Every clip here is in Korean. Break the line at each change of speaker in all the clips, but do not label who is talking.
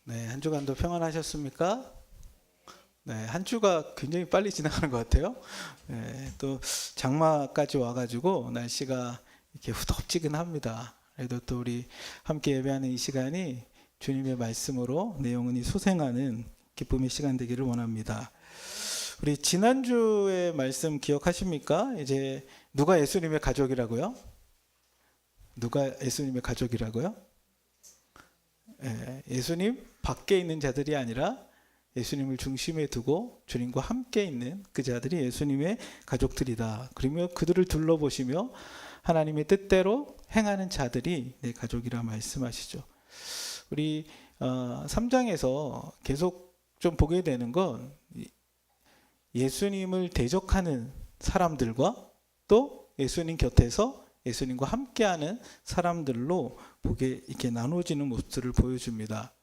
네, 한 주간도 평안하셨습니까? 네, 한 주가 굉장히 빨리 지나가는 것 같아요. 네, 또 장마까지 와가지고 날씨가 이렇게 후덥지근합니다. 그래도 또 우리 함께 예배하는 이 시간이 주님의 말씀으로 내 영혼이 소생하는 기쁨의 시간 되기를 원합니다. 우리 지난주의 말씀 기억하십니까? 이제 누가 예수님의 가족이라고요? 누가 예수님의 가족이라고요? 예수님 밖에 있는 자들이 아니라 예수님을 중심에 두고 주님과 함께 있는 그 자들이 예수님의 가족들이다. 그러며 그들을 둘러보시며 하나님의 뜻대로 행하는 자들이 내 가족이라 말씀하시죠. 우리 3장에서 계속 좀 보게 되는 건 예수님을 대적하는 사람들과 또 예수님 곁에서 예수님과 함께하는 사람들로 보게 이렇게 나눠지는 모습들을 보여줍니다.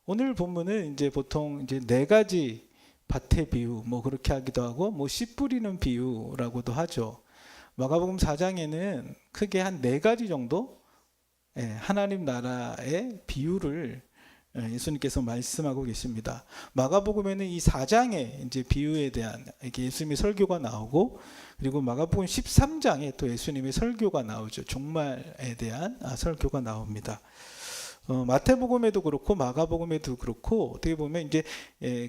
오늘 본문은 이제 보통 이제 4가지 밭의 비유, 뭐 그렇게 하기도 하고, 뭐 씨 뿌리는 비유라고도 하죠. 마가복음 4장에는 크게 한 4가지 정도 하나님 나라의 비유를 예수님께서 말씀하고 계십니다. 마가복음에는 이 4장에 이제 비유에 대한 이렇게 예수님의 설교가 나오고, 그리고 마가복음 13장에 또 예수님의 설교가 나오죠. 종말에 대한 설교가 나옵니다. 마태복음에도 그렇고 마가복음에도 그렇고 어떻게 보면 이제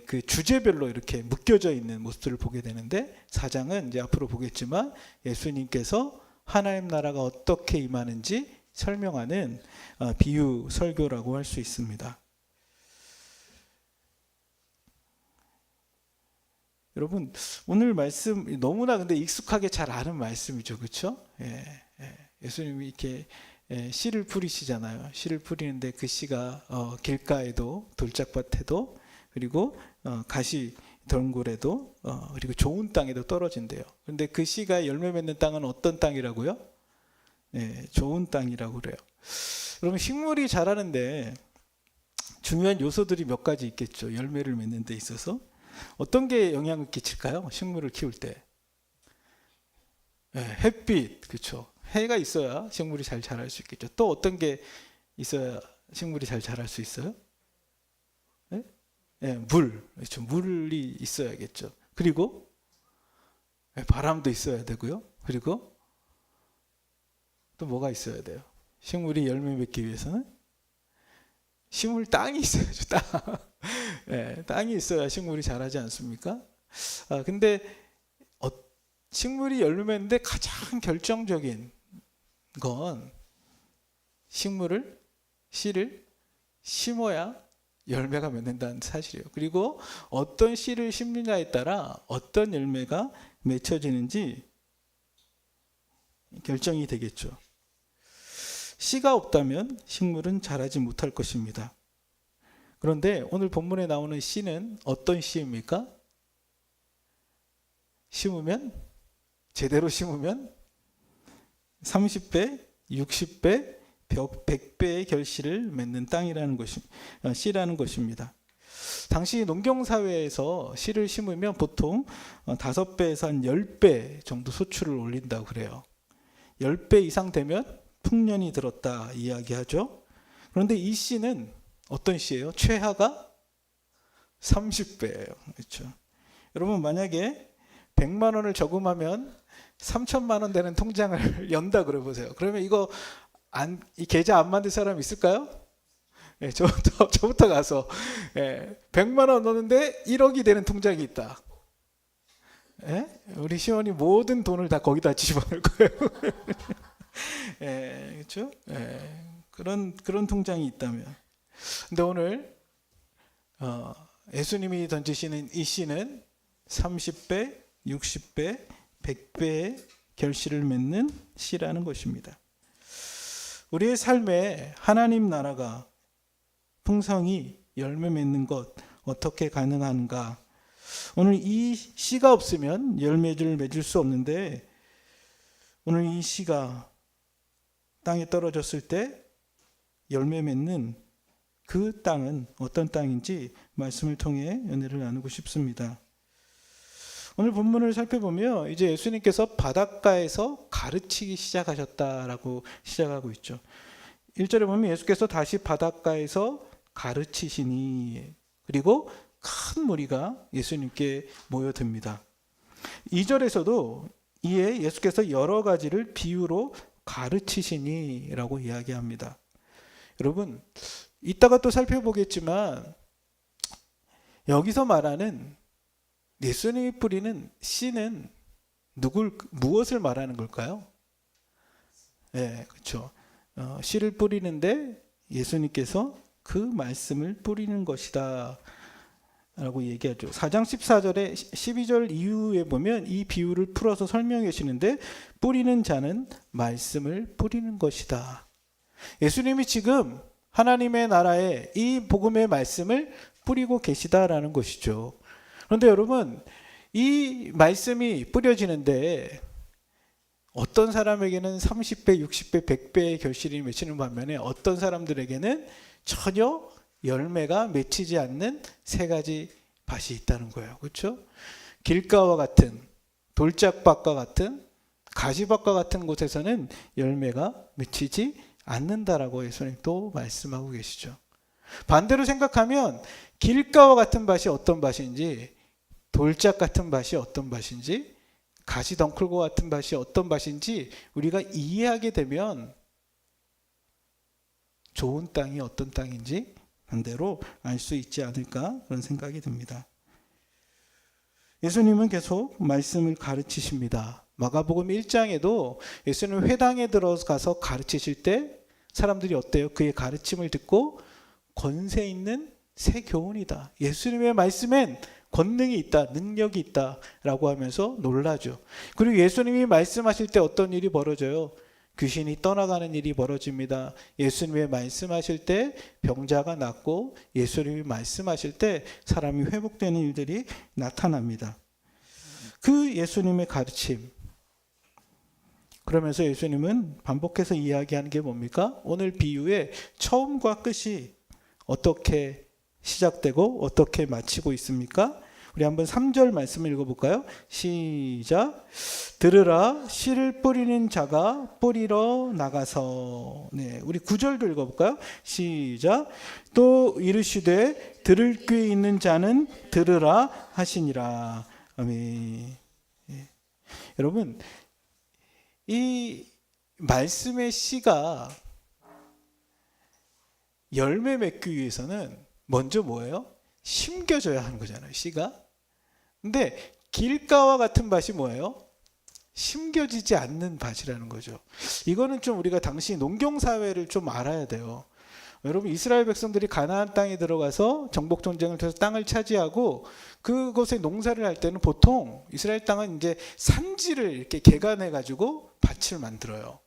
그 주제별로 이렇게 묶여져 있는 모습들을 보게 되는데, 4장은 이제 앞으로 보겠지만 예수님께서 하나님 나라가 어떻게 임하는지 설명하는 비유 설교라고 할 수 있습니다. 여러분, 오늘 말씀 너무나 근데 익숙하게 잘 아는 말씀이죠, 그렇죠? 예수님이 이렇게 씨를 뿌리시잖아요. 씨를 뿌리는데 그 씨가 길가에도 돌짝밭에도 그리고 가시 덩굴에도 그리고 좋은 땅에도 떨어진대요. 그런데 그 씨가 열매 맺는 땅은 어떤 땅이라고요? 좋은 땅이라고 그래요. 그러면 식물이 자라는데 중요한 요소들이 몇 가지 있겠죠. 열매를 맺는 데 있어서. 어떤 게 영향을 끼칠까요? 식물을 키울 때. 햇빛, 그렇죠. 해가 있어야 식물이 잘 자랄 수 있겠죠. 또 어떤 게 있어야 식물이 잘 자랄 수 있어요? 물, 그렇죠. 물이 있어야겠죠. 그리고 바람도 있어야 되고요. 그리고 또 뭐가 있어야 돼요? 식물이 열매 맺기 위해서는 심을 땅이 있어야죠. 땅이 있어야 식물이 자라지 않습니까? 근데 식물이 열매 맺는데 가장 결정적인 건 씨를 심어야 열매가 맺는다는 사실이에요. 그리고 어떤 씨를 심느냐에 따라 어떤 열매가 맺혀지는지 결정이 되겠죠. 씨가 없다면 식물은 자라지 못할 것입니다. 그런데 오늘 본문에 나오는 씨는 어떤 씨입니까? 제대로 심으면 30배, 60배, 100배의 결실을 맺는 씨라는 것입니다. 당시 농경사회에서 씨를 심으면 보통 5배에서 한 10배 정도 소출을 올린다고 그래요. 10배 이상 되면 풍년이 들었다 이야기하죠. 그런데 이 씨는 어떤 씨예요? 최하가 30배예요. 그렇죠. 여러분, 만약에 100만 원을 저금하면 3천만 원 되는 통장을 연다 그래 보세요. 그러면 이 계좌 안 만들 사람 있을까요? 저부터 가서 100만 원 넣는데 1억이 되는 통장이 있다. 우리 시원이 모든 돈을 다 거기다 집어넣을 거예요. 그렇죠? 그런 통장이 있다면. 근데 오늘 예수님이 던지시는 이 씨는 30배, 60배, 100배의 결실을 맺는 씨라는 것입니다. 우리의 삶에 하나님 나라가 풍성히 열매 맺는 것 어떻게 가능한가? 오늘 이 씨가 없으면 열매를 맺을 수 없는데, 오늘 이 씨가 땅에 떨어졌을 때 열매 맺는 그 땅은 어떤 땅인지 말씀을 통해 은혜를 나누고 싶습니다. 오늘 본문을 살펴보면 이제 예수님께서 바닷가에서 가르치기 시작하셨다라고 시작하고 있죠. 1절에 보면 예수께서 다시 바닷가에서 가르치시니. 그리고 큰 무리가 예수님께 모여듭니다. 2절에서도 이에 예수께서 여러 가지를 비유로 가르치시니라고 이야기합니다. 여러분, 이따가 또 살펴보겠지만 여기서 말하는 예수님이 뿌리는 씨는 무엇을 말하는 걸까요? 네, 그렇죠. 씨를 뿌리는데 예수님께서 그 말씀을 뿌리는 것이다 라고 얘기하죠. 4장 14절에 12절 이후에 보면 이 비유를 풀어서 설명해 주시는데 뿌리는 자는 말씀을 뿌리는 것이다. 예수님이 지금 하나님의 나라에 이 복음의 말씀을 뿌리고 계시다라는 것이죠. 그런데 여러분, 이 말씀이 뿌려지는데 어떤 사람에게는 30배, 60배, 100배의 결실이 맺히는 반면에 어떤 사람들에게는 전혀 열매가 맺히지 않는 세 가지 밭이 있다는 거예요. 그렇죠? 길가와 같은, 돌짝밭과 같은, 가시밭과 같은 곳에서는 열매가 맺히지 않는다라고 예수님 또 말씀하고 계시죠. 반대로 생각하면 길가와 같은 밭이 어떤 밭인지, 돌짝 같은 밭이 어떤 밭인지, 가시덩쿨과 같은 밭이 어떤 밭인지 우리가 이해하게 되면 좋은 땅이 어떤 땅인지 반대로 알 수 있지 않을까 그런 생각이 듭니다. 예수님은 계속 말씀을 가르치십니다. 마가복음 1장에도 예수님 회당에 들어가서 가르치실 때 사람들이 어때요? 그의 가르침을 듣고 권세 있는 새 교훈이다. 예수님의 말씀엔 권능이 있다, 능력이 있다라고 하면서 놀라죠. 그리고 예수님이 말씀하실 때 어떤 일이 벌어져요? 귀신이 떠나가는 일이 벌어집니다. 예수님이 말씀하실 때 병자가 낫고 예수님이 말씀하실 때 사람이 회복되는 일들이 나타납니다. 그 예수님의 가르침. 그러면서 예수님은 반복해서 이야기하는 게 뭡니까? 오늘 비유의 처음과 끝이 어떻게 시작되고 어떻게 마치고 있습니까? 우리 한번 3절 말씀을 읽어볼까요? 시작. 들으라, 씨를 뿌리는 자가 뿌리러 나가서. 네, 우리 9절도 읽어볼까요? 시작. 또 이르시되 들을 귀 있는 자는 들으라 하시니라. 아멘. 네. 여러분, 이 말씀의 씨가 열매 맺기 위해서는 먼저 뭐예요? 심겨져야 하는 거잖아요, 씨가. 근데 길가와 같은 밭이 뭐예요? 심겨지지 않는 밭이라는 거죠. 이거는 좀 우리가 당시 농경사회를 좀 알아야 돼요. 여러분, 이스라엘 백성들이 가나안 땅에 들어가서 정복 전쟁을 통해서 땅을 차지하고 그곳에 농사를 할 때는 보통 이스라엘 땅은 이제 산지를 이렇게 개간해 가지고 밭을 만들어요.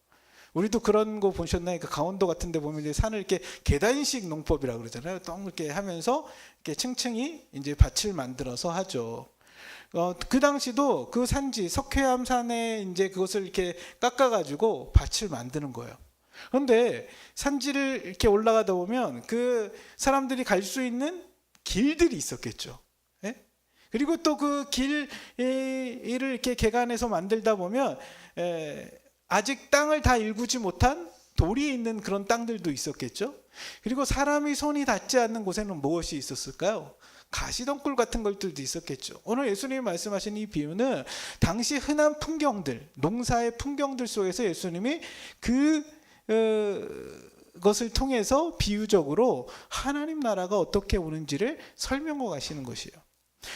우리도 그런 거 보셨나요? 그 강원도 같은 데 보면 이제 산을 이렇게 계단식 농법이라고 그러잖아요. 또 이렇게 하면서 이렇게 층층이 이제 밭을 만들어서 하죠. 그 당시도 그 산지 석회암 산에 이제 그것을 이렇게 깎아 가지고 밭을 만드는 거예요. 그런데 산지를 이렇게 올라가다 보면 그 사람들이 갈 수 있는 길들이 있었겠죠. 예? 그리고 또 그 길을 이렇게 개간해서 만들다 보면 아직 땅을 다 일구지 못한 돌이 있는 그런 땅들도 있었겠죠. 그리고 사람이 손이 닿지 않는 곳에는 무엇이 있었을까요? 가시덩굴 같은 것들도 있었겠죠. 오늘 예수님이 말씀하신 이 비유는 당시 흔한 풍경들, 농사의 풍경들 속에서 예수님이 그것을 통해서 비유적으로 하나님 나라가 어떻게 오는지를 설명하고 가시는 것이에요.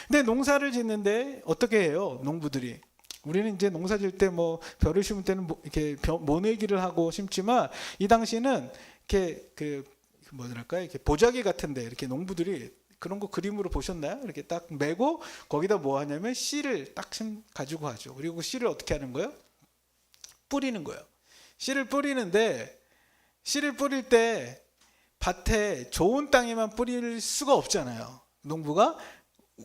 근데 농사를 짓는데 어떻게 해요? 농부들이. 우리는 이제 농사 질 때 뭐 벼를 심을 때는 이렇게 모내기를 하고 심지만 이 당시는 이렇게 뭐랄까요? 이렇게 보자기 같은데 이렇게 농부들이 그런 거 그림으로 보셨나요? 이렇게 딱 메고 거기다 뭐 하냐면 씨를 딱 가지고 하죠. 그리고 씨를 어떻게 하는 거예요? 뿌리는 거예요. 씨를 뿌리는데 씨를 뿌릴 때 밭에 좋은 땅에만 뿌릴 수가 없잖아요. 농부가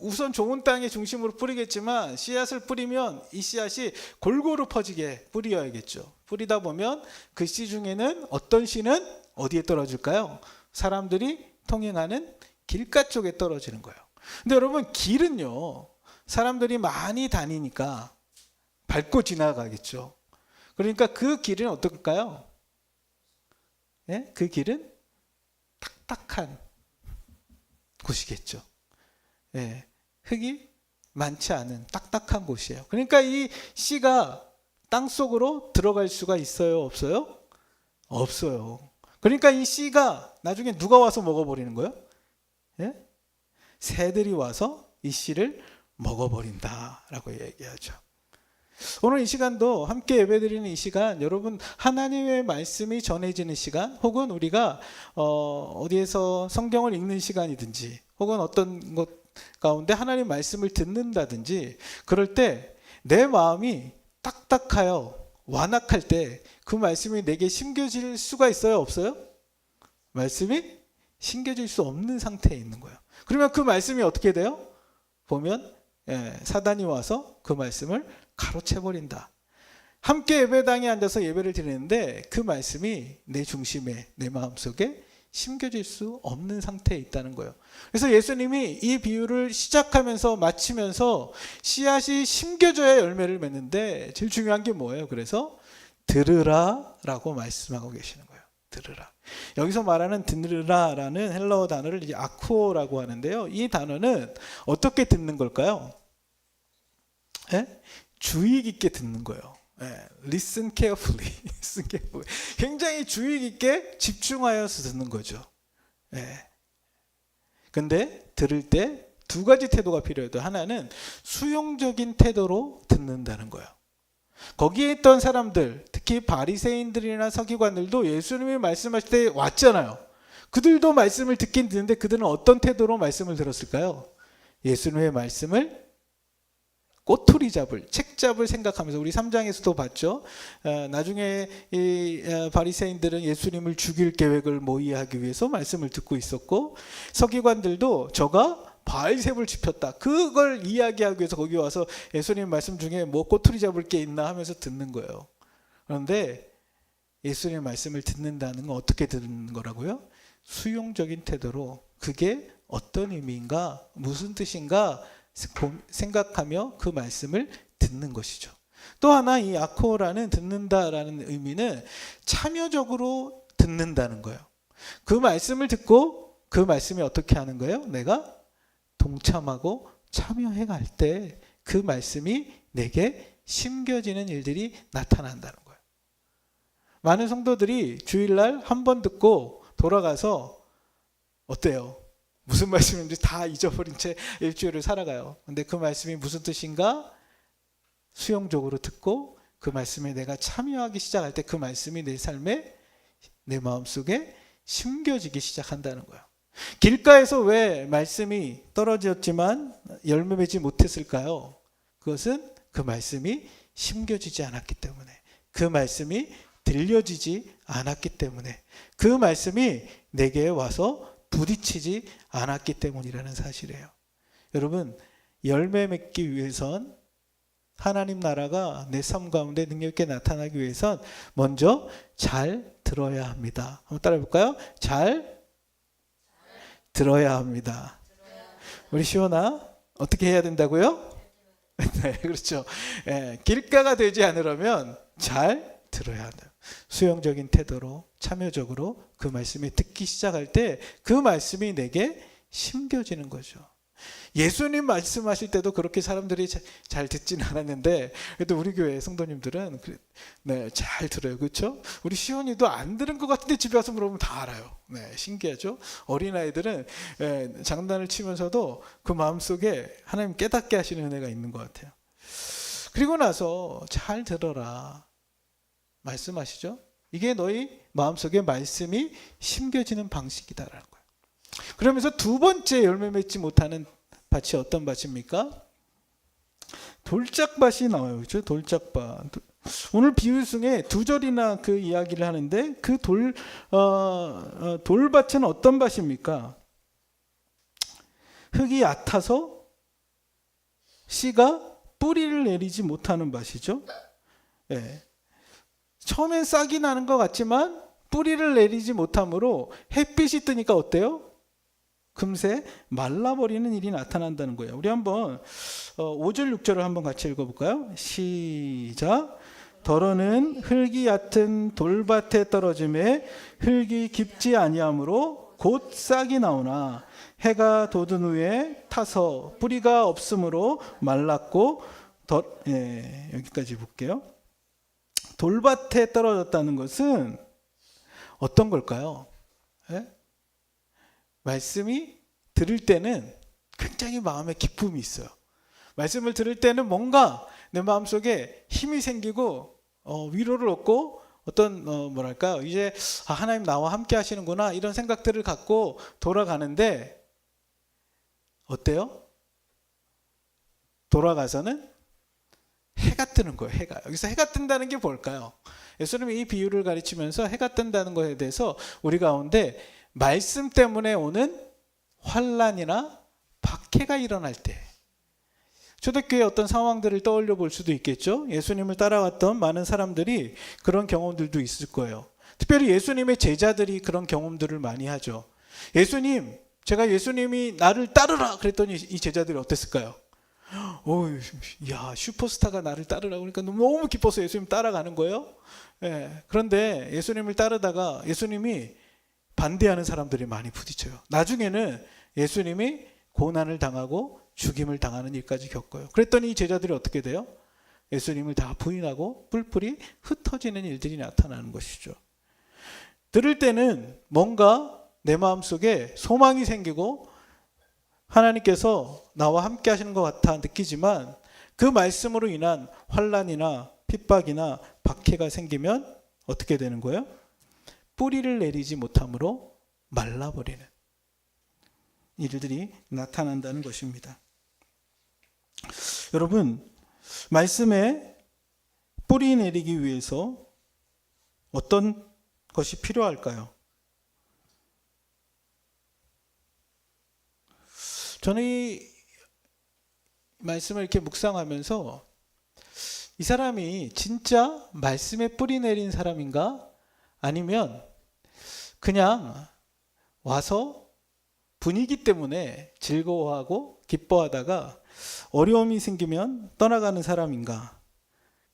우선 좋은 땅의 중심으로 뿌리겠지만 씨앗을 뿌리면 이 씨앗이 골고루 퍼지게 뿌려야겠죠. 뿌리다 보면 그 씨 중에는 어떤 씨는 어디에 떨어질까요? 사람들이 통행하는 길가 쪽에 떨어지는 거예요. 근데 여러분, 길은요, 사람들이 많이 다니니까 밟고 지나가겠죠. 그러니까 그 길은 어떨까요? 예? 그 길은 딱딱한 곳이겠죠. 예, 흙이 많지 않은 딱딱한 곳이에요. 그러니까 이 씨가 땅 속으로 들어갈 수가 있어요? 없어요? 없어요. 그러니까 이 씨가 나중에 누가 와서 먹어버리는 거예요? 예? 새들이 와서 이 씨를 먹어버린다라고 얘기하죠. 오늘 이 시간도 함께 예배드리는 이 시간, 여러분 하나님의 말씀이 전해지는 시간, 혹은 우리가 어디에서 성경을 읽는 시간이든지, 혹은 어떤 것 가운데 하나님 말씀을 듣는다든지, 그럴 때 내 마음이 딱딱하여 완악할 때 그 말씀이 내게 심겨질 수가 있어요? 없어요? 말씀이 심겨질 수 없는 상태에 있는 거예요. 그러면 그 말씀이 어떻게 돼요? 보면 사단이 와서 그 말씀을 가로채버린다. 함께 예배당에 앉아서 예배를 드리는데 그 말씀이 내 중심에, 내 마음속에 심겨질 수 없는 상태에 있다는 거예요. 그래서 예수님이 이 비유를 시작하면서 마치면서 씨앗이 심겨져야 열매를 맺는데 제일 중요한 게 뭐예요? 그래서 들으라 라고 말씀하고 계시는 거예요. 들으라. 여기서 말하는 들으라라는 헬라어 단어를 이제 아쿠오라고 하는데요. 이 단어는 어떻게 듣는 걸까요? 주의 깊게 듣는 거예요. Listen carefully. Listen carefully. 굉장히 주의 깊게 집중하여서 듣는 거죠. 근데 들을 때 두 가지 태도가 필요해요. 하나는 수용적인 태도로 듣는다는 거예요. 거기에 있던 사람들, 특히 바리새인들이나 서기관들도 예수님이 말씀하실 때 왔잖아요. 그들도 말씀을 듣긴 듣는데 그들은 어떤 태도로 말씀을 들었을까요? 예수님의 말씀을 꼬투리 잡을, 책 잡을 생각하면서, 우리 3장에서도 봤죠. 나중에 이 바리새인들은 예수님을 죽일 계획을 모의하기 위해서 말씀을 듣고 있었고, 서기관들도 저가 바알셉을 지폈다, 그걸 이야기하기 위해서 거기 와서 예수님 말씀 중에 뭐 꼬투리 잡을 게 있나 하면서 듣는 거예요. 그런데 예수님의 말씀을 듣는다는 건 어떻게 듣는 거라고요? 수용적인 태도로 그게 어떤 의미인가, 무슨 뜻인가 생각하며 그 말씀을 듣는 것이죠. 또 하나, 이 아코라는 듣는다라는 의미는 참여적으로 듣는다는 거예요. 그 말씀을 듣고 그 말씀이 어떻게 하는 거예요? 내가 동참하고 참여해 갈 때 그 말씀이 내게 심겨지는 일들이 나타난다는 거예요. 많은 성도들이 주일날 한 번 듣고 돌아가서 어때요? 무슨 말씀인지 다 잊어버린 채 일주일을 살아가요. 근데 그 말씀이 무슨 뜻인가? 수용적으로 듣고 그 말씀에 내가 참여하기 시작할 때 그 말씀이 내 삶에, 내 마음속에 심겨지기 시작한다는 거예요. 길가에서 왜 말씀이 떨어졌지만 열매 맺지 못했을까요? 그것은 그 말씀이 심겨지지 않았기 때문에, 그 말씀이 들려지지 않았기 때문에, 그 말씀이 내게 와서 부딪히지 않았기 때문이라는 사실이에요. 여러분, 열매 맺기 위해선, 하나님 나라가 내 삶 가운데 능력 있게 나타나기 위해선 먼저 잘 들어야 합니다. 한번 따라해 볼까요? 잘 들어야 합니다. 우리 시원아, 어떻게 해야 된다고요? 네, 그렇죠. 길가가 되지 않으려면 잘 들어야 한다. 수용적인 태도로, 참여적으로 그 말씀이 듣기 시작할 때 그 말씀이 내게 심겨지는 거죠. 예수님 말씀하실 때도 그렇게 사람들이 잘 듣진 않았는데, 그래도 우리 교회 성도님들은 잘 들어요. 그렇죠? 우리 시온이도 안 들은 것 같은데 집에 와서 물어보면 다 알아요. 신기하죠? 어린아이들은 장난을 치면서도 그 마음속에 하나님 깨닫게 하시는 은혜가 있는 것 같아요. 그리고 나서 잘 들어라 말씀하시죠? 이게 너희 마음속에 말씀이 심겨지는 방식이다라는 거예요. 그러면서 두 번째 열매 맺지 못하는 밭이 어떤 밭입니까? 돌짝밭이 나와요. 그렇죠? 돌짝밭. 오늘 비유 중에 두 절이나 그 이야기를 하는데 그 돌밭은 어떤 밭입니까? 흙이 얕아서 씨가 뿌리를 내리지 못하는 밭이죠. 처음엔 싹이 나는 것 같지만 뿌리를 내리지 못함으로 햇빛이 뜨니까 어때요? 금세 말라버리는 일이 나타난다는 거예요. 우리 한번 5절 6절을 한번 같이 읽어볼까요? 시작. 더러는 흙이 얕은 돌밭에 떨어짐에 흙이 깊지 아니하므로 곧 싹이 나오나 해가 돋은 후에 타서 뿌리가 없으므로 말랐고 여기까지 볼게요. 돌밭에 떨어졌다는 것은 어떤 걸까요? 예? 말씀이 들을 때는 굉장히 마음에 기쁨이 있어요. 말씀을 들을 때는 뭔가 내 마음속에 힘이 생기고 위로를 얻고 어떤 뭐랄까요? 이제 하나님 나와 함께 하시는구나 이런 생각들을 갖고 돌아가는데 어때요? 돌아가서는 해가 뜨는 거예요. 해가. 여기서 해가 뜬다는 게 뭘까요? 예수님이 이 비유를 가르치면서 해가 뜬다는 것에 대해서 우리 가운데 말씀 때문에 오는 환난이나 박해가 일어날 때, 초대교회의 어떤 상황들을 떠올려 볼 수도 있겠죠. 예수님을 따라왔던 많은 사람들이 그런 경험들도 있을 거예요. 특별히 예수님의 제자들이 그런 경험들을 많이 하죠. 제가 예수님이 나를 따르라 그랬더니 이 제자들이 어땠을까요? 야, 슈퍼스타가 나를 따르라고 그러니까 너무 기뻐서 예수님 따라가는 거예요. 예, 그런데 예수님을 따르다가 예수님이 반대하는 사람들이 많이 부딪혀요. 나중에는 예수님이 고난을 당하고 죽임을 당하는 일까지 겪어요. 그랬더니 이 제자들이 어떻게 돼요? 예수님을 다 부인하고 뿔뿔이 흩어지는 일들이 나타나는 것이죠. 들을 때는 뭔가 내 마음속에 소망이 생기고 하나님께서 나와 함께 하시는 것 같아 느끼지만 그 말씀으로 인한 환난이나 핍박이나 박해가 생기면 어떻게 되는 거예요? 뿌리를 내리지 못함으로 말라버리는 일들이 나타난다는 것입니다. 여러분, 말씀에 뿌리 내리기 위해서 어떤 것이 필요할까요? 저는 이 말씀을 이렇게 묵상하면서 이 사람이 진짜 말씀에 뿌리 내린 사람인가? 아니면 그냥 와서 분위기 때문에 즐거워하고 기뻐하다가 어려움이 생기면 떠나가는 사람인가?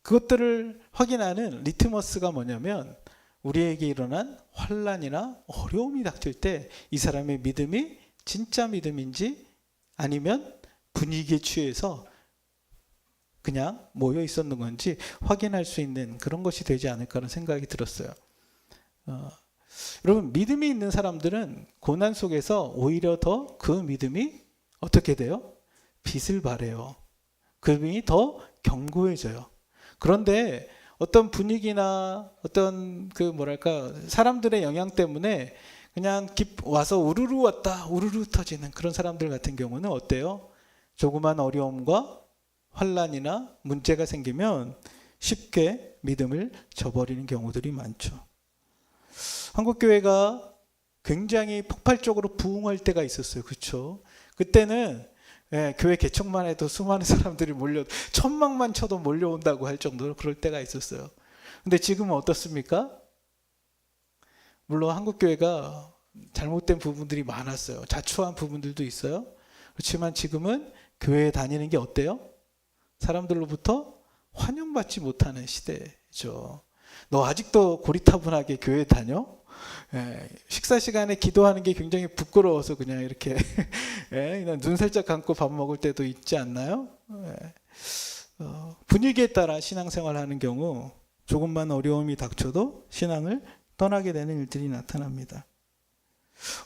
그것들을 확인하는 리트머스가 뭐냐면 우리에게 일어난 환난이나 어려움이 닥칠 때 이 사람의 믿음이 진짜 믿음인지 아니면 분위기에 취해서 그냥 모여 있었는 건지 확인할 수 있는 그런 것이 되지 않을까라는 생각이 들었어요. 여러분, 믿음이 있는 사람들은 고난 속에서 오히려 더 그 믿음이 어떻게 돼요? 빛을 발해요. 그 믿음이 더 견고해져요. 그런데 어떤 분위기나 어떤 사람들의 영향 때문에 그냥 와서 우르르 왔다 우르르 터지는 그런 사람들 같은 경우는 어때요? 조그만 어려움과 환난이나 문제가 생기면 쉽게 믿음을 저버리는 경우들이 많죠. 한국교회가 굉장히 폭발적으로 부흥할 때가 있었어요. 그렇죠? 그때는 교회 개척만 해도 수많은 사람들이 천막만 쳐도 몰려온다고 할 정도로 그럴 때가 있었어요. 근데 지금은 어떻습니까? 물론 한국교회가 잘못된 부분들이 많았어요. 자초한 부분들도 있어요. 그렇지만 지금은 교회에 다니는 게 어때요? 사람들로부터 환영받지 못하는 시대죠. 너 아직도 고리타분하게 교회 다녀? 식사 시간에 기도하는 게 굉장히 부끄러워서 그냥 이렇게 그냥 눈 살짝 감고 밥 먹을 때도 있지 않나요? 분위기에 따라 신앙생활하는 경우 조금만 어려움이 닥쳐도 신앙을 떠나게 되는 일들이 나타납니다.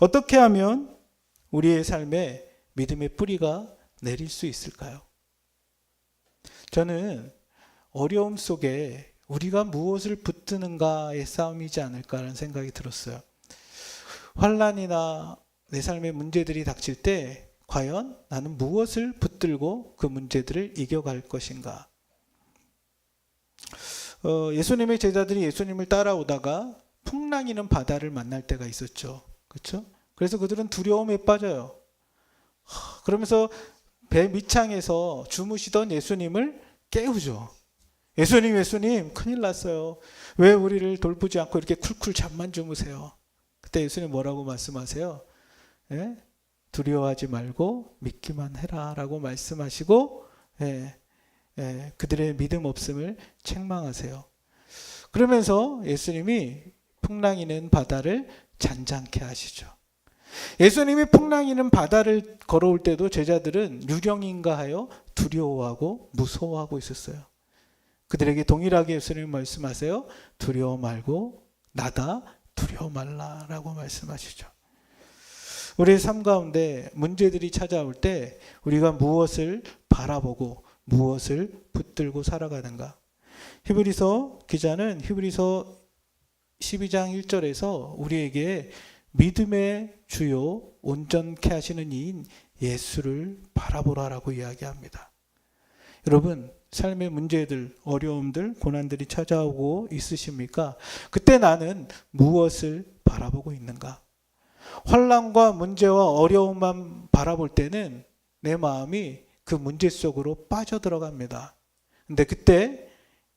어떻게 하면 우리의 삶에 믿음의 뿌리가 내릴 수 있을까요? 저는 어려움 속에 우리가 무엇을 붙드는가의 싸움이지 않을까라는 생각이 들었어요. 환난이나 내 삶의 문제들이 닥칠 때 과연 나는 무엇을 붙들고 그 문제들을 이겨갈 것인가? 예수님의 제자들이 예수님을 따라오다가 풍랑이는 바다를 만날 때가 있었죠. 그렇죠? 그래서 그들은 두려움에 빠져요. 그러면서 배 밑창에서 주무시던 예수님을 깨우죠. 예수님, 큰일 났어요. 왜 우리를 돌보지 않고 이렇게 쿨쿨 잠만 주무세요? 그때 예수님 뭐라고 말씀하세요? 두려워하지 말고 믿기만 해라 라고 말씀하시고 그들의 믿음 없음을 책망하세요. 그러면서 예수님이 풍랑이는 바다를 잔잔케 하시죠. 예수님이 풍랑이는 바다를 걸어올 때도 제자들은 유령인가 하여 두려워하고 무서워하고 있었어요. 그들에게 동일하게 예수님이 말씀하세요. 두려워 말고 나다, 두려워 말라라고 말씀하시죠. 우리의 삶 가운데 문제들이 찾아올 때 우리가 무엇을 바라보고 무엇을 붙들고 살아가는가. 히브리서 기자는 히브리서 12장 1절에서 우리에게 믿음의 주요 온전케 하시는 이인 예수를 바라보라라고 이야기합니다. 여러분, 삶의 문제들, 어려움들, 고난들이 찾아오고 있으십니까? 그때 나는 무엇을 바라보고 있는가? 환난과 문제와 어려움만 바라볼 때는 내 마음이 그 문제 속으로 빠져들어갑니다. 근데 그때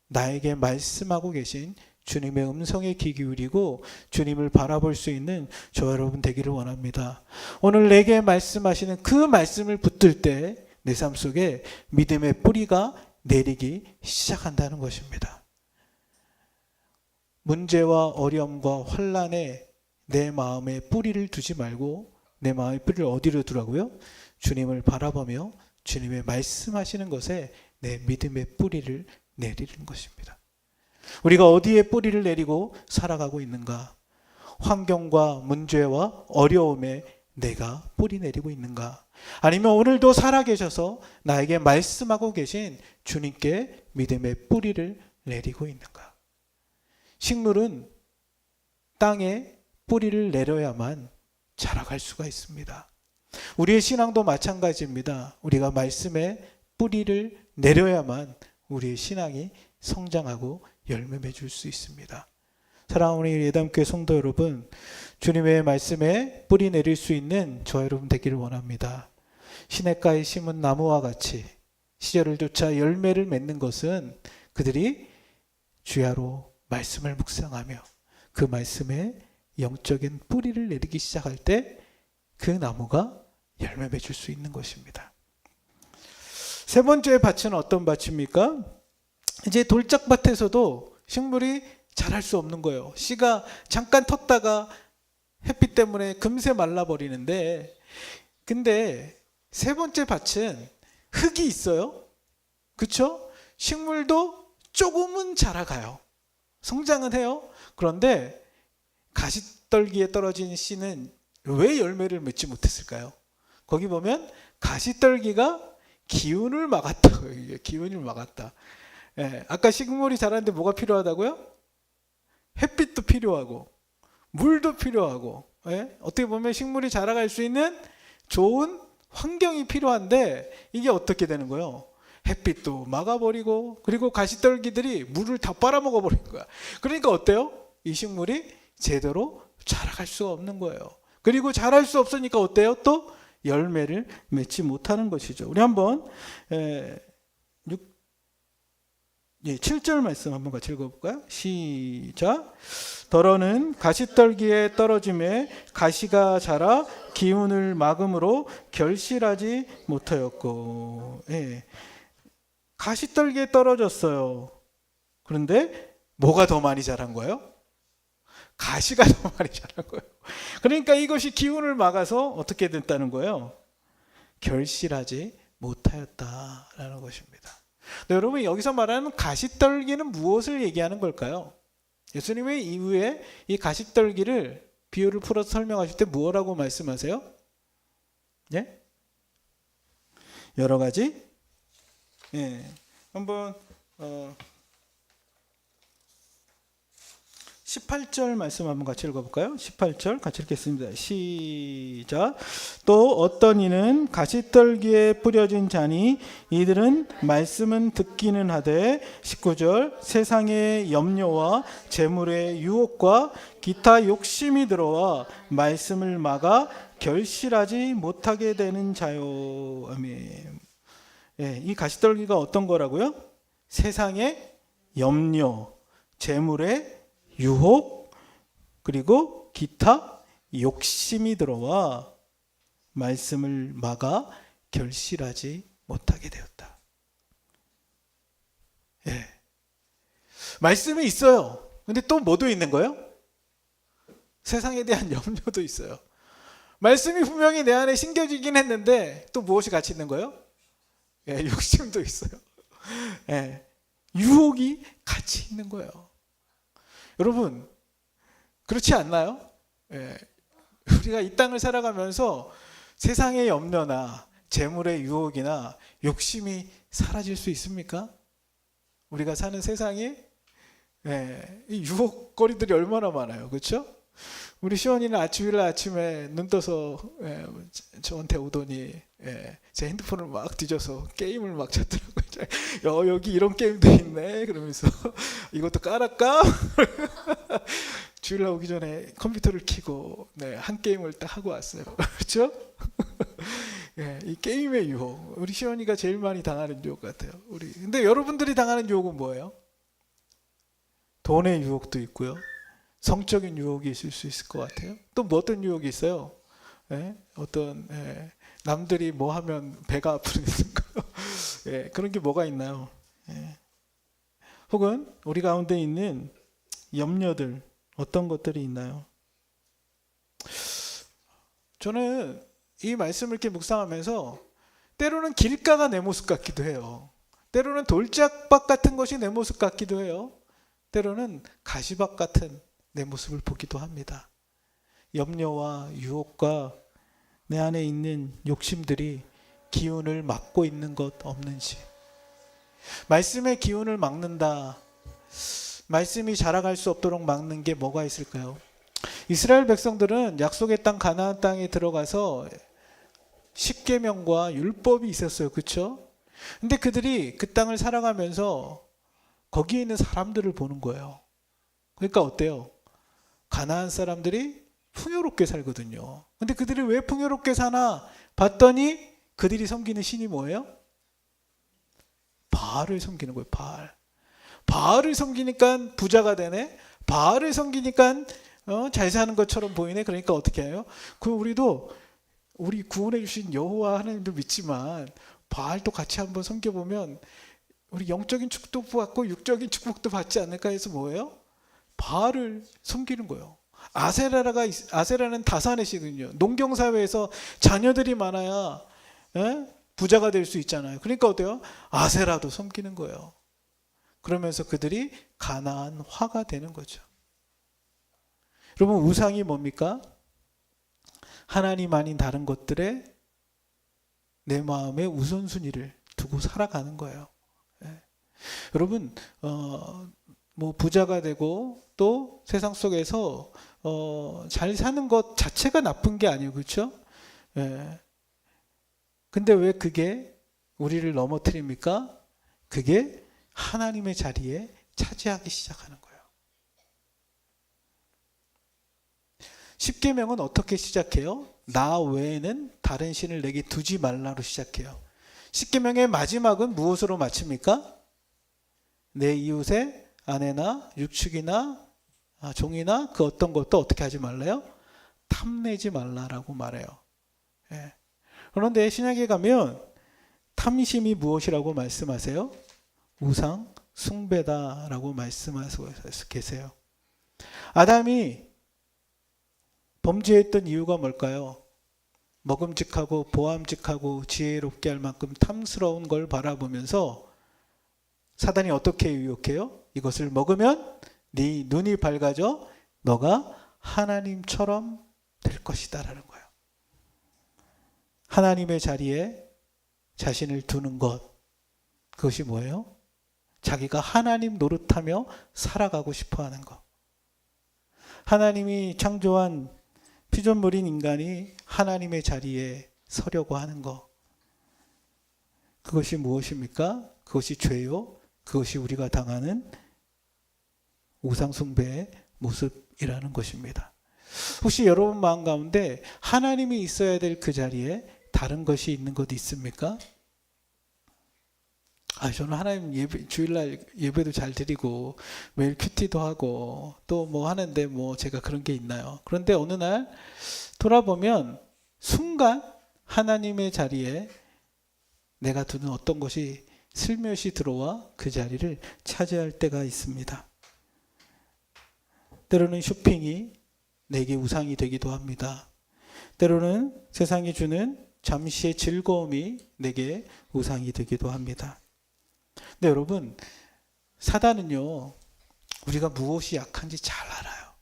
나에게 말씀하고 계신 주님의 음성에 귀 기울이고 주님을 바라볼 수 있는 저와 여러분 되기를 원합니다. 오늘 내게 말씀하시는 그 말씀을 붙들 때 내 삶 속에 믿음의 뿌리가 내리기 시작한다는 것입니다. 문제와 어려움과 환난에 내 마음에 뿌리를 두지 말고 내 마음의 뿌리를 어디로 두라고요? 주님을 바라보며 주님의 말씀하시는 것에 내 믿음의 뿌리를 내리는 것입니다. 우리가 어디에 뿌리를 내리고 살아가고 있는가? 환경과 문제와 어려움에 내가 뿌리 내리고 있는가? 아니면 오늘도 살아계셔서 나에게 말씀하고 계신 주님께 믿음의 뿌리를 내리고 있는가? 식물은 땅에 뿌리를 내려야만 자라갈 수가 있습니다. 우리의 신앙도 마찬가지입니다. 우리가 말씀에 뿌리를 내려야만 우리의 신앙이 성장하고 열매 맺을 수 있습니다. 사랑하는 예담교회 성도 여러분, 주님의 말씀에 뿌리 내릴 수 있는 저와 여러분 되기를 원합니다. 시냇가에 심은 나무와 같이 시절을 쫓아 열매를 맺는 것은 그들이 주야로 말씀을 묵상하며 그 말씀에 영적인 뿌리를 내리기 시작할 때 그 나무가 열매 맺을 수 있는 것입니다. 세 번째 밭은 어떤 밭입니까? 이제 돌짝밭에서도 식물이 자랄 수 없는 거예요. 씨가 잠깐 텄다가 햇빛 때문에 금세 말라버리는데, 근데 세 번째 밭은 흙이 있어요. 그렇죠? 식물도 조금은 자라가요. 성장은 해요. 그런데 가시떨기에 떨어진 씨는 왜 열매를 맺지 못했을까요? 거기 보면 가시떨기가 기운을 막았다. 기운을 막았다. 예, 아까 식물이 자라는데 뭐가 필요하다고요? 햇빛도 필요하고 물도 필요하고, 예? 어떻게 보면 식물이 자라갈 수 있는 좋은 환경이 필요한데 이게 어떻게 되는 거예요? 햇빛도 막아버리고 그리고 가시떨기들이 물을 다 빨아먹어 버린 거야. 그러니까 어때요? 이 식물이 제대로 자라갈 수가 없는 거예요. 그리고 자랄 수 없으니까 어때요? 또 열매를 맺지 못하는 것이죠. 우리 한번 7절 말씀 한번 같이 읽어볼까요? 시작. 더러는 가시떨기에 떨어짐에 가시가 자라 기운을 막음으로 결실하지 못하였고. 예. 가시떨기에 떨어졌어요. 그런데 뭐가 더 많이 자란 거예요? 가시가 더 많이 자란 거예요. 그러니까 이것이 기운을 막아서 어떻게 됐다는 거예요? 결실하지 못하였다라는 것입니다. 네, 여러분, 여기서 말하는 가시떨기는 무엇을 얘기하는 걸까요? 예수님의 이후에 이 가시떨기를 비유를 풀어서 설명하실 때 뭐라고 말씀하세요? 예? 여러 가지? 예. 한번 18절 말씀 한번 같이 읽어볼까요? 18절 같이 읽겠습니다. 시작. 또 어떤 이는 가시떨기에 뿌려진 자니 이들은 말씀은 듣기는 하되 19절 세상의 염려와 재물의 유혹과 기타 욕심이 들어와 말씀을 막아 결실하지 못하게 되는 자요. 아멘. 예, 이 가시떨기가 어떤 거라고요? 세상의 염려, 재물의 유혹, 그리고 기타 욕심이 들어와 말씀을 막아 결실하지 못하게 되었다. 예. 말씀이 있어요. 근데 또 뭐도 있는 거예요? 세상에 대한 염려도 있어요. 말씀이 분명히 내 안에 심겨지긴 했는데 또 무엇이 같이 있는 거예요? 예, 욕심도 있어요. 예, 유혹이 같이 있는 거예요. 여러분, 그렇지 않나요? 예, 우리가 이 땅을 살아가면서 세상의 염려나 재물의 유혹이나 욕심이 사라질 수 있습니까? 우리가 사는 세상에 이 유혹거리들이 얼마나 많아요. 그렇죠? 우리 시원이는 아침에 눈 떠서 저한테 오더니 제 핸드폰을 막 뒤져서 게임을 막 찾더라고요. 여기 이런 게임도 있네 그러면서 이것도 깔았까? 주일날 오기 전에 컴퓨터를 켜고 한 게임을 딱 하고 왔어요. 그렇죠? 이 게임의 유혹, 우리 시원이가 제일 많이 당하는 유혹 같아요. 근데 여러분들이 당하는 유혹은 뭐예요? 돈의 유혹도 있고요. 성적인 유혹이 있을 수 있을 것 같아요. 또 뭐 어떤 유혹이 있어요? 남들이 뭐 하면 배가 아프는 거. 그런 게 뭐가 있나요? 혹은 우리 가운데 있는 염려들 어떤 것들이 있나요? 저는 이 말씀을 이렇게 묵상하면서 때로는 길가가 내 모습 같기도 해요. 때로는 돌짝밭 같은 것이 내 모습 같기도 해요. 때로는 가시밭 같은 내 모습을 보기도 합니다. 염려와 유혹과 내 안에 있는 욕심들이 기운을 막고 있는 것 없는지. 말씀의 기운을 막는다. 말씀이 자라갈 수 없도록 막는 게 뭐가 있을까요? 이스라엘 백성들은 약속의 땅 가나안 땅에 들어가서 십계명과 율법이 있었어요. 그렇죠? 근데 그들이 그 땅을 살아가면서 거기에 있는 사람들을 보는 거예요. 그러니까 어때요? 가나안 사람들이 풍요롭게 살거든요. 근데 그들이 왜 풍요롭게 사나 봤더니 그들이 섬기는 신이 뭐예요? 바알을 섬기는 거예요. 바알을 섬기니까 부자가 되네. 바알을 섬기니까 잘 사는 것처럼 보이네. 그러니까 어떻게 해요? 우리도 우리 구원해 주신 여호와 하나님도 믿지만 바알도 같이 한번 섬겨보면 우리 영적인 축복도 받고 육적인 축복도 받지 않을까 해서 뭐예요? 바알을 섬기는 거예요. 아세라는 다산의 씨거든요. 농경사회에서 자녀들이 많아야 부자가 될 수 있잖아요. 그러니까 어때요? 아세라도 섬기는 거예요. 그러면서 그들이 가나안화가 되는 거죠. 여러분, 우상이 뭡니까? 하나님 아닌 다른 것들에 내 마음의 우선순위를 두고 살아가는 거예요. 여러분, 뭐 부자가 되고 또 세상 속에서 잘 사는 것 자체가 나쁜 게 아니에요. 그렇죠? 근데 왜 그게 우리를 넘어뜨립니까? 그게 하나님의 자리에 차지하기 시작하는 거예요. 십계명은 어떻게 시작해요? 나 외에는 다른 신을 내게 두지 말라로 시작해요. 십계명의 마지막은 무엇으로 마칩니까? 내 이웃의 아내나 육축이나 종이나 그 어떤 것도 어떻게 하지 말래요? 탐내지 말라라고 말해요. 그런데 신약에 가면 탐심이 무엇이라고 말씀하세요? 우상 숭배다라고 말씀하고 계세요. 아담이 범죄했던 이유가 뭘까요? 먹음직하고 보암직하고 지혜롭게 할 만큼 탐스러운 걸 바라보면서 사단이 어떻게 유혹해요? 이것을 먹으면 네 눈이 밝아져 너가 하나님처럼 될 것이다 라는 거예요. 하나님의 자리에 자신을 두는 것, 그것이 뭐예요? 자기가 하나님 노릇하며 살아가고 싶어하는 것. 하나님이 창조한 피조물인 인간이 하나님의 자리에 서려고 하는 것. 그것이 무엇입니까? 그것이 죄요. 그것이 우리가 당하는 우상숭배의 모습이라는 것입니다. 혹시 여러분 마음 가운데 하나님이 있어야 될 그 자리에 다른 것이 있는 것 있습니까? 저는 하나님 주일날 예배도 잘 드리고 매일 큐티도 하고 또 뭐 하는데 뭐 제가 그런 게 있나요? 그런데 어느 날 돌아보면 순간 하나님의 자리에 내가 두는 어떤 것이 슬며시 들어와 그 자리를 차지할 때가 있습니다. 때로는 쇼핑이 내게 우상이 되기도 합니다. 때로는 세상이 주는 잠시의 즐거움이 내게 우상이 되기도 합니다. 근데 여러분, 사단은요, 우리가 무엇이 약한지 잘 알아요.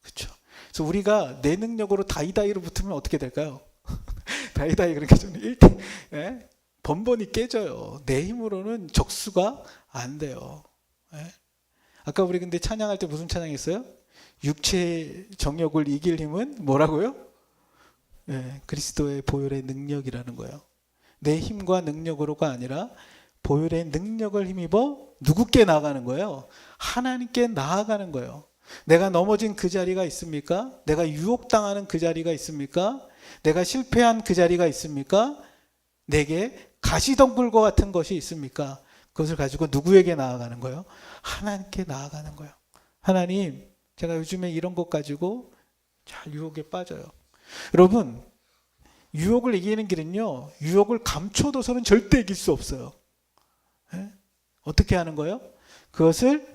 그렇죠? 그래서 우리가 내 능력으로 다이다이로 붙으면 어떻게 될까요? 다이다이 그러니까 저는 1대 번번이 깨져요. 내 힘으로는 적수가 안 돼요. 예? 아까 우리 근데 찬양할 때 무슨 찬양했어요? 육체의 정욕을 이길 힘은 뭐라고요? 예, 그리스도의 보혈의 능력이라는 거예요. 내 힘과 능력으로가 아니라 보혈의 능력을 힘입어 누구께 나아가는 거예요? 하나님께 나아가는 거예요. 내가 넘어진 그 자리가 있습니까? 내가 유혹당하는 그 자리가 있습니까? 내가 실패한 그 자리가 있습니까? 내게 가시덤불과 같은 것이 있습니까? 그것을 가지고 누구에게 나아가는 거예요? 하나님께 나아가는 거예요. 하나님, 제가 요즘에 이런 것 가지고 잘 유혹에 빠져요. 여러분, 유혹을 이기는 길은요, 유혹을 감춰둬서는 절대 이길 수 없어요. 네? 어떻게 하는 거예요? 그것을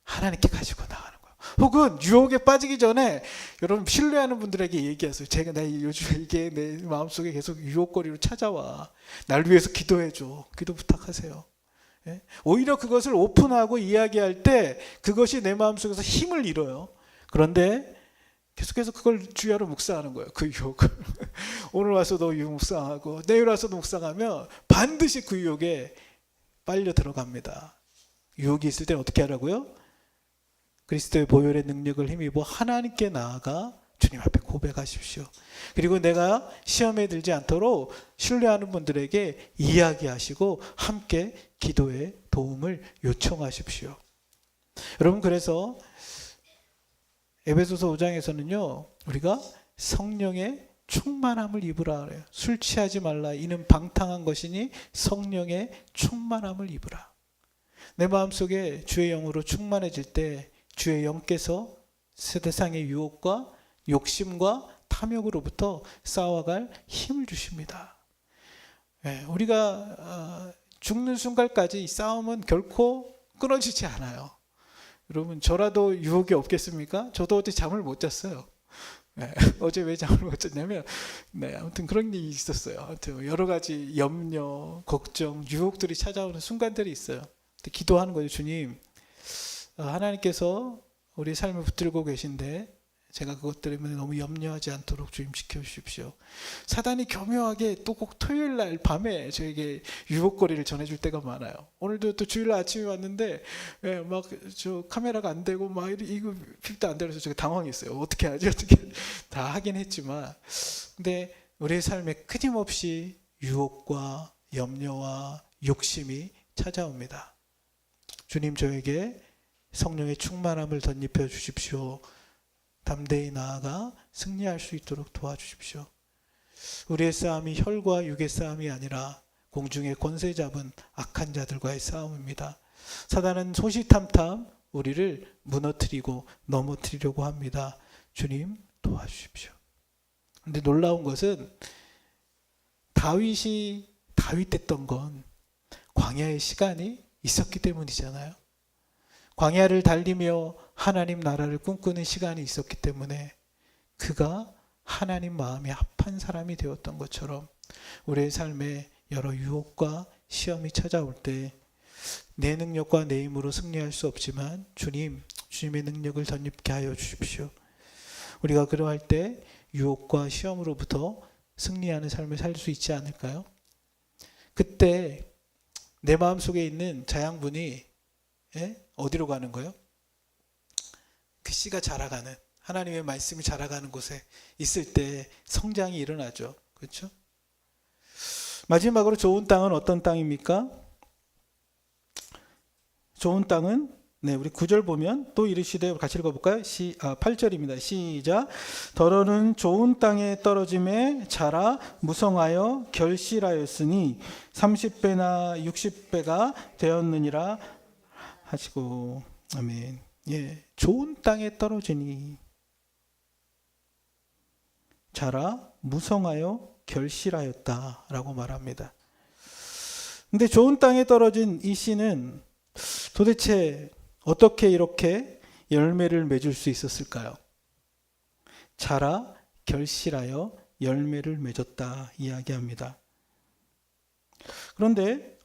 하나님께 가지고 나가는 거예요. 혹은 유혹에 빠지기 전에 여러분 신뢰하는 분들에게 얘기하세요. 나 요즘에 이게 내 마음속에 계속 유혹거리로 찾아와. 날 위해서 기도해줘. 기도 부탁하세요. 네? 오히려 그것을 오픈하고 이야기할 때 그것이 내 마음속에서 힘을 잃어요. 그런데 계속해서 그걸 주야로 묵상하는 거예요. 그 유혹을. 오늘 와서도 유혹 묵상하고 내일 와서도 묵상하면 반드시 그 유혹에 빨려 들어갑니다. 유혹이 있을 때는 어떻게 하라고요? 그리스도의 보혈의 능력을 힘입어 하나님께 나아가 주님 앞에 고백하십시오. 그리고 내가 시험에 들지 않도록 신뢰하는 분들에게 이야기하시고 함께 기도의 도움을 요청하십시오. 여러분, 그래서 에베소서 5장에서는요, 우리가 성령의 충만함을 입으라 그래요. 술 취하지 말라. 이는 방탕한 것이니 성령의 충만함을 입으라. 내 마음속에 주의 영으로 충만해질 때 주의 영께서 세상의 유혹과 욕심과 탐욕으로부터 싸워갈 힘을 주십니다. 우리가 죽는 순간까지 이 싸움은 결코 끊어지지 않아요. 여러분, 저라도 유혹이 없겠습니까? 저도 어제 잠을 못 잤어요. 어제 왜 잠을 못 잤냐면, 아무튼 그런 일이 있었어요. 아무튼 여러 가지 염려, 걱정, 유혹들이 찾아오는 순간들이 있어요. 기도하는 거죠. 주님, 하나님께서 우리 삶을 붙들고 계신데 제가 그것 때문에 너무 염려하지 않도록 주님 지켜주십시오. 사단이 교묘하게 또 꼭 토요일 날 밤에 저에게 유혹거리를 전해줄 때가 많아요. 오늘도 또 주일날 아침에 왔는데 막 저 카메라가 안 되고 막 이거 픽도 안 되면서 제가 당황했어요. 어떻게 하지? 어떻게 다 하긴 했지만, 근데 우리의 삶에 끊임없이 유혹과 염려와 욕심이 찾아옵니다. 주님, 저에게 성령의 충만함을 덧입혀 주십시오. 담대히 나아가 승리할 수 있도록 도와주십시오. 우리의 싸움이 혈과 육의 싸움이 아니라 공중의 권세 잡은 악한 자들과의 싸움입니다. 사단은 호시탐탐 우리를 무너뜨리고 넘어뜨리려고 합니다. 주님, 도와주십시오. 그런데 놀라운 것은 다윗이 다윗됐던 건 광야의 시간이 있었기 때문이잖아요. 광야를 달리며 하나님 나라를 꿈꾸는 시간이 있었기 때문에 그가 하나님 마음에 합한 사람이 되었던 것처럼 우리의 삶에 여러 유혹과 시험이 찾아올 때 내 능력과 내 힘으로 승리할 수 없지만 주님의 능력을 덧입게 하여 주십시오. 우리가 그러할 때 유혹과 시험으로부터 승리하는 삶을 살 수 있지 않을까요? 그때 내 마음속에 있는 자양분이 어디로 가는 거예요? 그 씨가 자라가는, 하나님의 말씀이 자라가는 곳에 있을 때 성장이 일어나죠. 그렇죠? 마지막으로 좋은 땅은 어떤 땅입니까? 좋은 땅은 우리 9절 보면 또 이르시되, 같이 읽어볼까요? 8절입니다. 시작. 더러는 좋은 땅에 떨어짐에 자라 무성하여 결실하였으니 30배나 60배가 되었느니라 하시고. 아멘. 좋은 땅에 떨어지니 자라 무성하여 결실하였다라고 말합니다. 근데 좋은 땅에 떨어진 이 씨는 도대체 어떻게 이렇게 열매를 맺을 수 있었을까요? 자라 결실하여 열매를 맺었다 이야기합니다. 그런데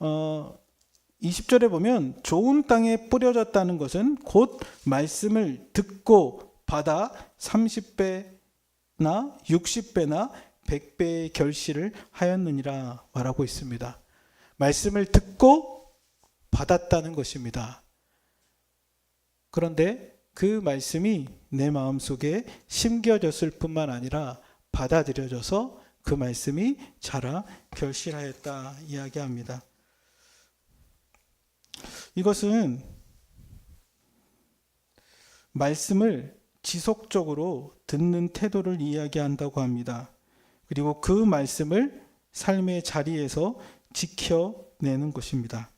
20절에 보면 좋은 땅에 뿌려졌다는 것은 곧 말씀을 듣고 받아 30배나 60배나 100배의 결실을 하였느니라 말하고 있습니다. 말씀을 듣고 받았다는 것입니다. 그런데 그 말씀이 내 마음속에 심겨졌을 뿐만 아니라 받아들여져서 그 말씀이 자라 결실하였다 이야기합니다. 이것은 말씀을 지속적으로 듣는 태도를 이야기한다고 합니다. 그리고 그 말씀을 삶의 자리에서 지켜내는 것입니다.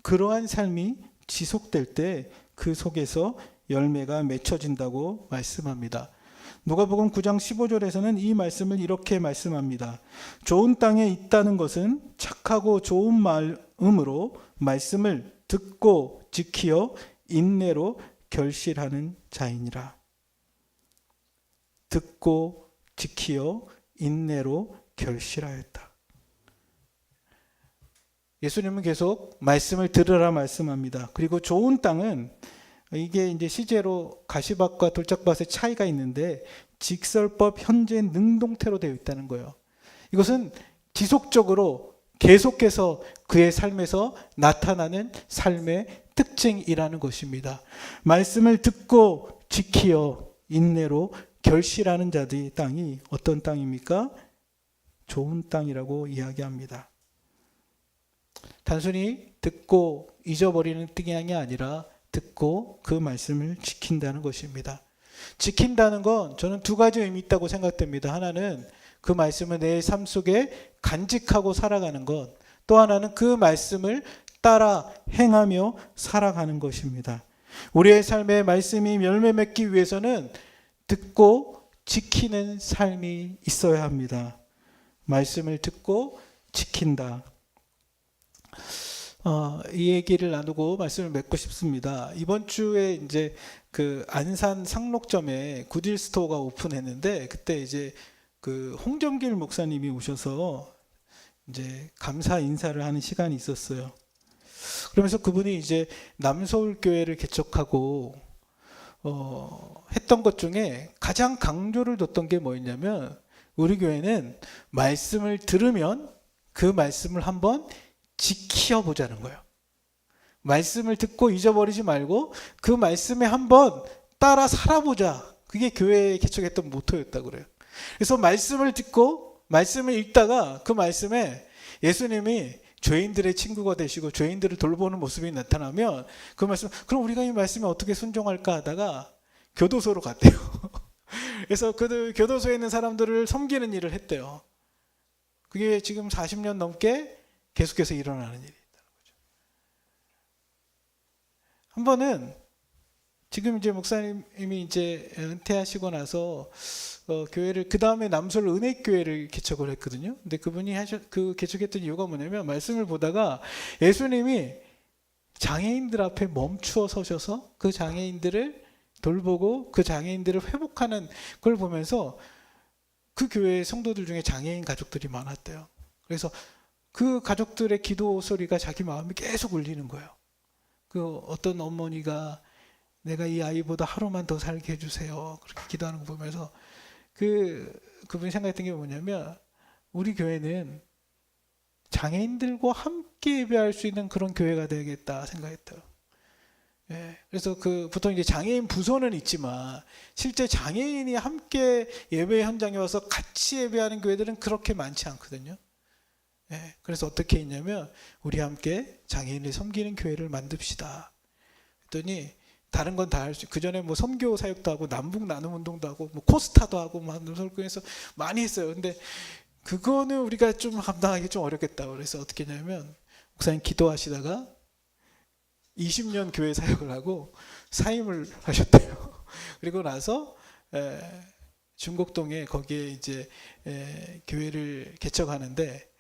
그러한 삶이 지속될 때 그 속에서 열매가 맺혀진다고 말씀합니다. 누가복음 9장 15절에서는 이 말씀을 이렇게 말씀합니다. 좋은 땅에 있다는 것은 착하고 좋은 마음으로 말씀을 듣고 지키어 인내로 결실하는 자이니라. 듣고 지키어 인내로 결실하였다. 예수님은 계속 말씀을 들으라 말씀합니다. 그리고 좋은 땅은 이게 이제 시제로 가시밭과 돌짝밭의 차이가 있는데 직설법 현재 능동태로 되어 있다는 거예요. 이것은 지속적으로 계속해서 그의 삶에서 나타나는 삶의 특징이라는 것입니다. 말씀을 듣고 지키어 인내로 결실하는 자들의 땅이 어떤 땅입니까? 좋은 땅이라고 이야기합니다. 단순히 듣고 잊어버리는 땅이 아니라 듣고 그 말씀을 지킨다는 것입니다. 지킨다는 건 저는 두 가지 의미 있다고 생각됩니다. 하나는 그 말씀을 내 삶 속에 간직하고 살아가는 것, 또 하나는 그 말씀을 따라 행하며 살아가는 것입니다. 우리의 삶에 말씀이 열매 맺기 위해서는 듣고 지키는 삶이 있어야 합니다. 말씀을 듣고 지킨다. 이 얘기를 나누고 말씀을 맺고 싶습니다. 이번 주에 이제 그 안산 상록점에 굿윌 스토어가 오픈했는데 그때 이제 그 홍정길 목사님이 오셔서 이제 감사 인사를 하는 시간이 있었어요. 그러면서 그분이 이제 남서울교회를 개척하고 했던 것 중에 가장 강조를 뒀던 게 뭐였냐면 우리 교회는 말씀을 들으면 그 말씀을 한번 지켜보자는 거예요. 말씀을 듣고 잊어버리지 말고 그 말씀에 한번 따라 살아보자. 그게 교회에 개척했던 모토였다고 그래요. 그래서 말씀을 듣고 말씀을 읽다가 그 말씀에 예수님이 죄인들의 친구가 되시고 죄인들을 돌보는 모습이 나타나면 그 말씀, 그럼 우리가 이 말씀에 어떻게 순종할까 하다가 교도소로 갔대요. 그래서 그 교도소에 있는 사람들을 섬기는 일을 했대요. 그게 지금 40년 넘게 계속해서 일어나는 일이 있다는 거죠. 한 번은 지금 이제 목사님이 이제 은퇴하시고 나서 교회를 그 다음에 남서울 은혜교회를 개척을 했거든요. 근데 그분이 그 개척했던 이유가 뭐냐면 말씀을 보다가 예수님이 장애인들 앞에 멈추어 서셔서 그 장애인들을 돌보고 그 장애인들을 회복하는 걸 보면서 그 교회 성도들 중에 장애인 가족들이 많았대요. 그래서 그 가족들의 기도 소리가 자기 마음에 계속 울리는 거예요. 그 어떤 어머니가 내가 이 아이보다 하루만 더 살게 해주세요. 그렇게 기도하는 거 보면서 그분이 생각했던 게 뭐냐면 우리 교회는 장애인들과 함께 예배할 수 있는 그런 교회가 되겠다 생각했대요. 예, 그래서 보통 이제 장애인 부서는 있지만 실제 장애인이 함께 예배 현장에 와서 같이 예배하는 교회들은 그렇게 많지 않거든요. 예, 그래서 어떻게 했냐면 우리 함께 장애인을 섬기는 교회를 만듭시다. 그랬더니 다른 건 다 할 수, 그 전에 뭐 선교 사역도 하고 남북 나눔 운동도 하고 뭐 코스타도 하고 막 설교에서 많이 했어요. 근데 그거는 우리가 좀 감당하기 좀 어렵겠다. 그래서 어떻게 했냐면 목사님 기도하시다가 20년 교회 사역을 하고 사임을 하셨대요. 그리고 나서 중곡동에 거기에 이제 교회를 개척하는데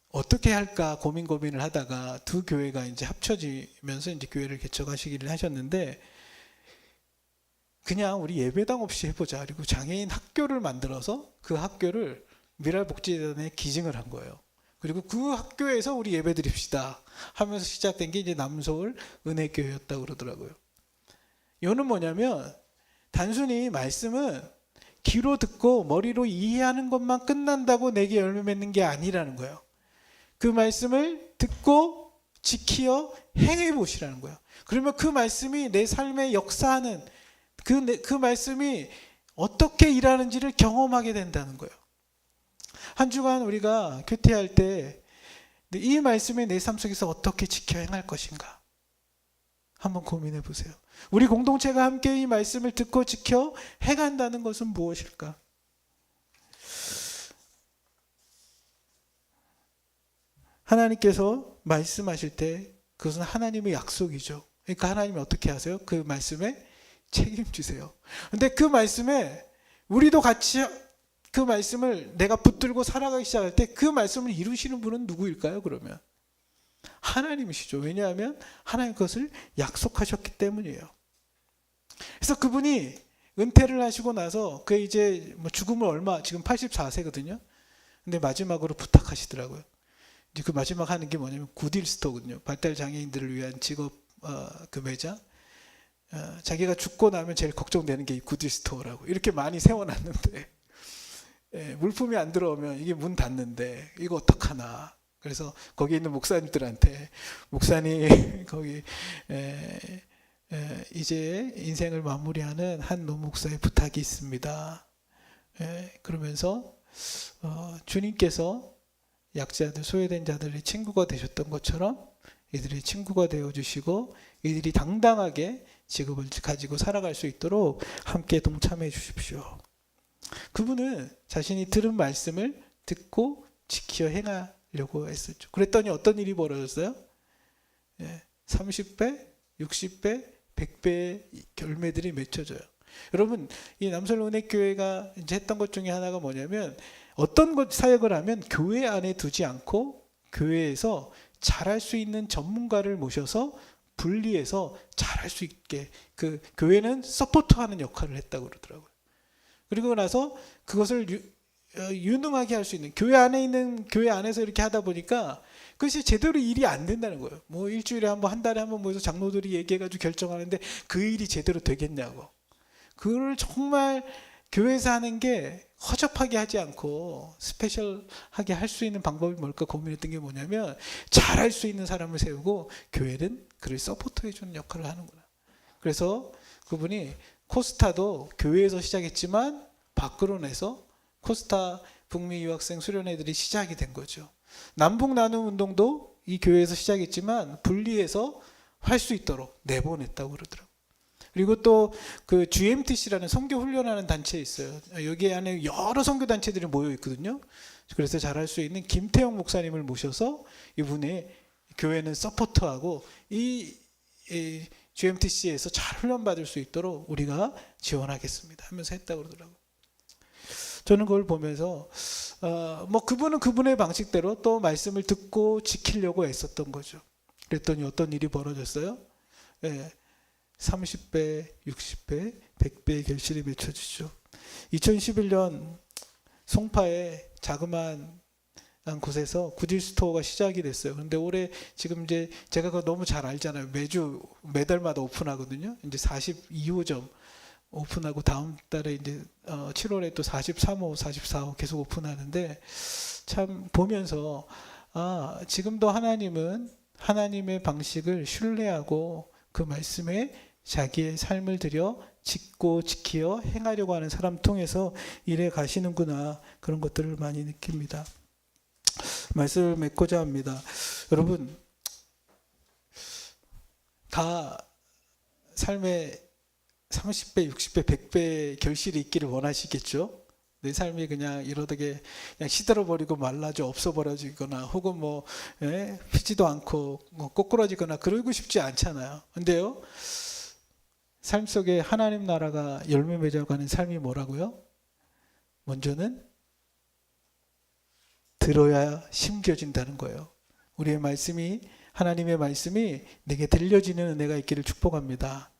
어떻게 할까 고민을 하다가 두 교회가 이제 합쳐지면서 이제 교회를 개척하시기를 하셨는데 그냥 우리 예배당 없이 해보자. 그리고 장애인 학교를 만들어서 그 학교를 미랄복지재단에 기증을 한 거예요. 그리고 그 학교에서 우리 예배 드립시다 하면서 시작된 게 이제 남서울 은혜교회였다고 그러더라고요. 이거는 뭐냐면 단순히 말씀은 귀로 듣고 머리로 이해하는 것만 끝난다고 내게 열매 맺는 게 아니라는 거예요. 그 말씀을 듣고 지키어 행해 보시라는 거예요. 그러면 그 말씀이 내 삶에 역사하는 그 말씀이 어떻게 일하는지를 경험하게 된다는 거예요. 한 주간 우리가 교태할 때 이 말씀이 내 삶 속에서 어떻게 지켜 행할 것인가 한번 고민해 보세요. 우리 공동체가 함께 이 말씀을 듣고 지켜 행한다는 것은 무엇일까? 하나님께서 말씀하실 때 그것은 하나님의 약속이죠. 그러니까 하나님이 어떻게 하세요? 그 말씀에 책임지세요. 근데 그 말씀에 우리도 같이 그 말씀을 내가 붙들고 살아가기 시작할 때 그 말씀을 이루시는 분은 누구일까요? 그러면 하나님이시죠. 왜냐하면 하나님 그것을 약속하셨기 때문이에요. 그래서 그분이 은퇴를 하시고 나서 그 이제 뭐 죽음을 지금 84세거든요. 근데 마지막으로 부탁하시더라고요. 이제 그 마지막 하는 게 뭐냐면 굿일스토거든요. 발달 장애인들을 위한 직업 그 매장. 자기가 죽고 나면 제일 걱정되는 게 이 굿일스토어라고 이렇게 많이 세워놨는데 물품이 안 들어오면 이게 문 닫는데 이거 어떡하나. 그래서 거기 있는 목사님들한테 목사님 거기 이제 인생을 마무리하는 한 노목사의 부탁이 있습니다. 그러면서 주님께서 약자들 소외된 자들의 친구가 되셨던 것처럼 이들의 친구가 되어주시고 이들이 당당하게 직업을 가지고 살아갈 수 있도록 함께 동참해 주십시오. 그분은 자신이 들은 말씀을 듣고 지켜 행하려고 했었죠. 그랬더니 어떤 일이 벌어졌어요? 30배, 60배, 100배의 열매들이 맺혀져요. 여러분, 이 남서울 은혜교회가 이제 했던 것 중에 하나가 뭐냐면 어떤 것 사역을 하면 교회 안에 두지 않고 교회에서 잘할 수 있는 전문가를 모셔서 분리해서 잘할 수 있게 그 교회는 서포트하는 역할을 했다고 그러더라고요. 그리고 나서 그것을 유능하게 할 수 있는 교회 안에 있는 교회 안에서 이렇게 하다 보니까 그것이 제대로 일이 안 된다는 거예요. 뭐 일주일에 한 번, 한 달에 한 번 모여서 장로들이 얘기해가지고 결정하는데 그 일이 제대로 되겠냐고. 그걸 정말 교회에서 하는 게 허접하게 하지 않고 스페셜하게 할 수 있는 방법이 뭘까 고민했던 게 뭐냐면 잘할 수 있는 사람을 세우고 교회는 그를 서포트해주는 역할을 하는구나. 그래서 그분이 코스타도 교회에서 시작했지만 밖으로 내서 코스타 북미 유학생 수련회들이 시작이 된 거죠. 남북 나눔 운동도 이 교회에서 시작했지만 분리해서 할 수 있도록 내보냈다고 그러더라고요. 그리고 또 그 GMTC라는 선교 훈련하는 단체 있어요. 여기 안에 여러 선교 단체들이 모여 있거든요. 그래서 잘할 수 있는 김태형 목사님을 모셔서 이분의 교회는 서포트하고 이 GMTC에서 잘 훈련받을 수 있도록 우리가 지원하겠습니다 하면서 했다고 그러더라고요. 저는 그걸 보면서 뭐 그분은 그분의 방식대로 또 말씀을 듣고 지키려고 애썼던 거죠. 그랬더니 어떤 일이 벌어졌어요? 30배, 60배, 100배의 결실이 맺혀지죠. 2011년 송파에 자그마한 곳에서 굿일스토어가 시작이 됐어요. 그런데 올해 지금 이제 제가 그거 너무 잘 알잖아요. 매달마다 오픈하거든요. 이제 42호점 오픈하고 다음 달에 이제 7월에 또 43호, 44호 계속 오픈하는데 참 보면서 지금도 하나님은 하나님의 방식을 신뢰하고 그 말씀에 자기의 삶을 들여 짓고 지키어 행하려고 하는 사람 통해서 일해 가시는구나 그런 것들을 많이 느낍니다. 말씀을 맺고자 합니다. 여러분 다 삶에 30배, 60배, 100배의 결실이 있기를 원하시겠죠? 내 삶이 그냥 이러다게 그냥 시들어버리고 말라져 없어버려지거나 혹은 뭐 피지도 않고 뭐 꼬꾸라지거나 그러고 싶지 않잖아요. 근데요 삶 속에 하나님 나라가 열매 맺어가는 삶이 뭐라고요? 먼저는 들어야 심겨진다는 거예요. 우리의 말씀이 하나님의 말씀이 내게 들려지는 은혜가 있기를 축복합니다.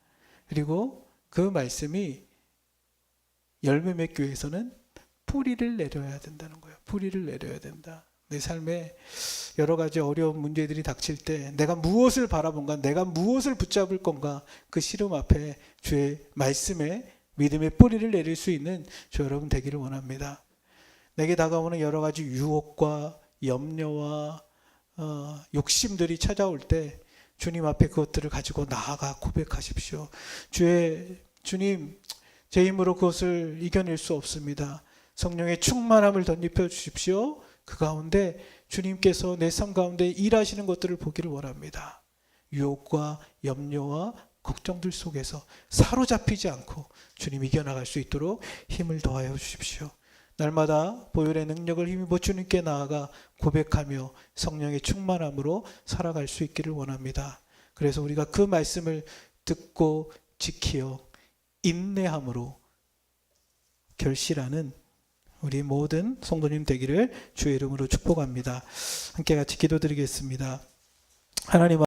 그리고 그 말씀이 열매 맺기 위해서는 뿌리를 내려야 된다는 거예요. 뿌리를 내려야 된다. 내 삶에 여러 가지 어려운 문제들이 닥칠 때 내가 무엇을 바라본가, 내가 무엇을 붙잡을 건가, 그 시름 앞에 주의 말씀에 믿음의 뿌리를 내릴 수 있는 저 여러분 되기를 원합니다. 내게 다가오는 여러 가지 유혹과 염려와 욕심들이 찾아올 때 주님 앞에 그것들을 가지고 나아가 고백하십시오. 주님, 제 힘으로 그것을 이겨낼 수 없습니다. 성령의 충만함을 덧입혀 주십시오. 그 가운데 주님께서 내 삶 가운데 일하시는 것들을 보기를 원합니다. 유혹과 염려와 걱정들 속에서 사로잡히지 않고 주님 이겨나갈 수 있도록 힘을 더하여 주십시오. 날마다 보혈의 능력을 힘입어 주님께 나아가 고백하며 성령의 충만함으로 살아갈 수 있기를 원합니다. 그래서 우리가 그 말씀을 듣고 지키어 인내함으로 결실하는 우리 모든 성도님 되기를 주의 이름으로 축복합니다. 함께 같이 기도드리겠습니다. 하나님